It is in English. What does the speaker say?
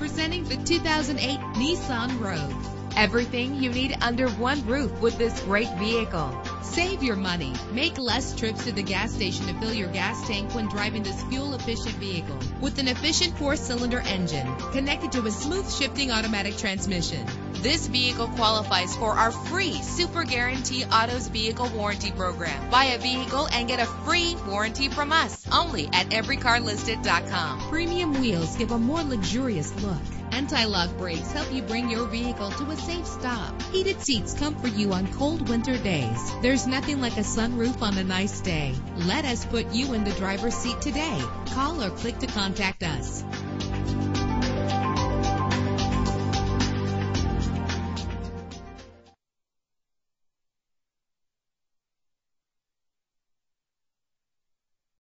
Presenting the 2008 Nissan Rogue. Everything you need under one roof with this great vehicle. Save your money. Make less trips to the gas station to fill your gas tank when driving this fuel-efficient vehicle. With an efficient 4-cylinder engine connected to a smooth shifting automatic transmission. This vehicle qualifies for our free Super Guarantee Autos Vehicle Warranty Program. Buy a vehicle and get a free warranty from us only at everycarlisted.com. Premium wheels give a more luxurious look. Anti-lock brakes help you bring your vehicle to a safe stop. Heated seats comfort you on cold winter days. There's nothing like a sunroof on a nice day. Let us put you in the driver's seat today. Call or click to contact us.